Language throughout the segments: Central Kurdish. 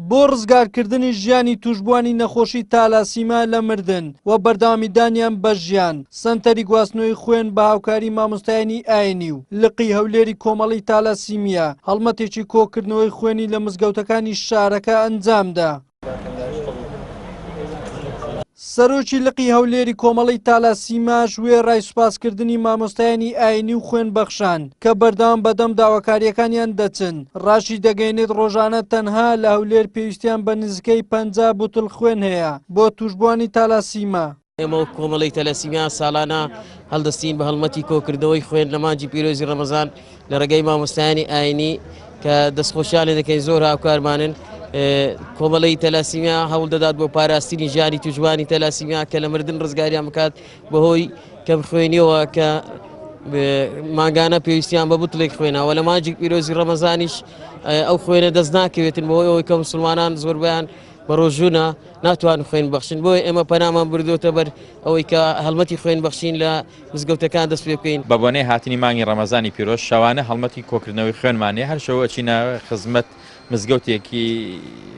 بۆ ڕزگارکردنی ژیانی توشبوانی نەخۆشی تالاسیما لە مردن و بەردەوامیدانیان بە ژیان سەنتەری گواستنەوەی خوێن بە هاوکاری مامۆستایانی ئاینی و لقی هەولێری کۆمەڵی تالاسیمیا هەڵمەتێکی کۆکردنەوەی خوێنی لە مزگەوتەکانی شارەکە ئەنجامدا. سەرۆکی لقی هەولێری کۆمەڵی تالاسیماش وێ ڕای سوپاسکردنی مامۆستایانی ئاینی و خوێن بەخشان کە بەردەوام بەدەم داواکاریەکانیان دەچن. ڕاشی دەگەینێت ڕۆژانە تەنها لە هەولێر پێویستیان بە نزیکەی 50 بوتڵ خوێن هەیە بۆ توشبوانی تالاسیما. ئێمە کۆمەڵی تەلەسیمیا ساڵانە هەڵدەستین بە هەڵمەتی کۆکردنەوەی خوێن لە مانجی پیرۆزی ڕەمەزان لە ڕێگەی مامۆستایانی ئاینی کە دەستخۆشیان لێ دەکەین زۆر هاوکارمانن. کۆمەڵی تەلاسیمیا هەوڵ دەدات بۆ پاراستنی ژیانی توشبوانی تەلاسیمیا کە لە مردن ڕزگاریان بکات بەهۆی کەم خوێنیەوە کە ماگانە پێویستیان بە بوتڵێک خوێنەوە لە مانجی پیرۆزی ڕەمەزانیش ئەو خوێنە دەست ناکەوێتن بۆی ئەوەی کە موسڵمانان زۆربیان بە ڕۆژوونە ناتوان خوێن بەخشن بۆی ئێمە پەنامان بردوتە بەر ئەوەی کە هەڵمەتی خوێن بەخشین لە مزگەوتەکان دەست پێ بکەین. بە بۆنەی هاتنی مانگی ڕەمەزانی پیرۆز شەوانە هەڵمەتی کۆکردنەوەی خوێنمانەیە هەر شەوە ئەچینە خزمەت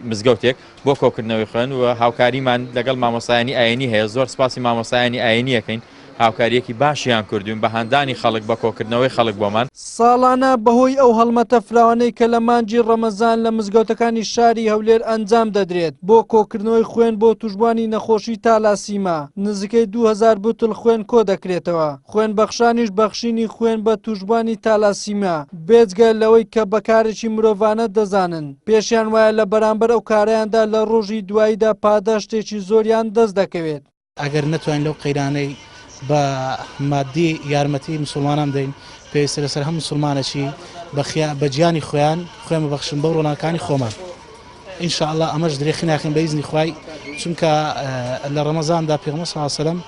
مزگەوتێک بۆ کۆکردنەوەی خوێن و هاوکاریمان لەگەڵ مامۆستایانی ئاینی هەیە. زۆر سپاسی مامۆستایانی ئاینیەکەین هاوکاریەکی باشیان کردوین بە هەندانی خەڵک بە کۆکردنەوەی خەڵک بۆمان. ساڵانە بەهۆی ئەو هەڵمەتە فراوانەی کە لە مانجی ڕەمەزان لە مزگەوتەکانی شاری هەولێر ئەنجام دەدرێت بۆ کۆکردنەوەی خوێن بۆ توشبوانی نەخۆشی تالاسیما نزیکەی 2000 بوتڵ خوێن کۆ دەکرێتەوە. خوێن بەخشانیش بەخشینی خوێن بە توشبوانی تالاسیما بێجگە لەوەی کە بەکارێکی مرۆڤانە دەزانن پێشیان وایە لە بەرامبەر ئەو کارەیاندا لە ڕۆژی دواییدا پاداشتێکی زۆریان دەست دەکەوێت. ئەگەر نەتوانین لەو قەیرانەی بە مادی یارمەتی مسلمانان دەین پێویستە لەسەر هەم مسلمانەکی بە گیانی خۆیان خوێن ببەخشن بەو ڕۆناکانی خۆمان. ئینشاءالله ئەمەش درێخی ناخین بە ئیزنی خوای چونکە لە ڕەمەزاندا پێغەمبەر صلی الله علیه و سلم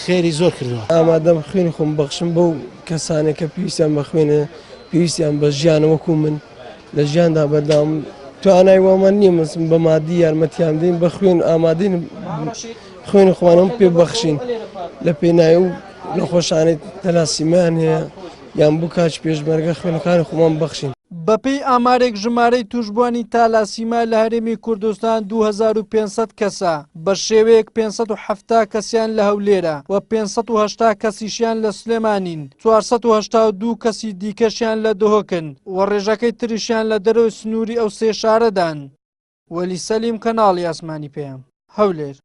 خێری زۆر کردووە. ئامادەم خوێنی خۆم بەخشم بەو کەسانێک کە پێویستیان بە خوێنە پێویستیان بە ژیان وەکو من لە ژیاندا بەردەوام توانای وەمان نییە بە مادی یارمەتیان بدەین بە خوێن ئامادەین خوێنی خۆمانم پێ بەخشین لە پێناوی و نەخۆشانەی تەلاسیمیان هەیە یان بوو کاچ پێشمەرگە خوێنەکانی خۆمان بەخشین. بەپێی ئامارێک ژمارەی توشبوانی تالاسیما لە هەرێمی کوردستان 2500 کەسە بە شێوەیەک 570 کەسیان لە هەولێرە و 580 کەسیشیان لە سلێمانین 482 کەسی دیکەشیان لە دهۆکن و ڕێژەکەی تریشیان لە دەرەوەی سنووری ئەو سێ شارەدان. وەلی سەلیم کەناڵی ئاسمانی پێیان هەولێر.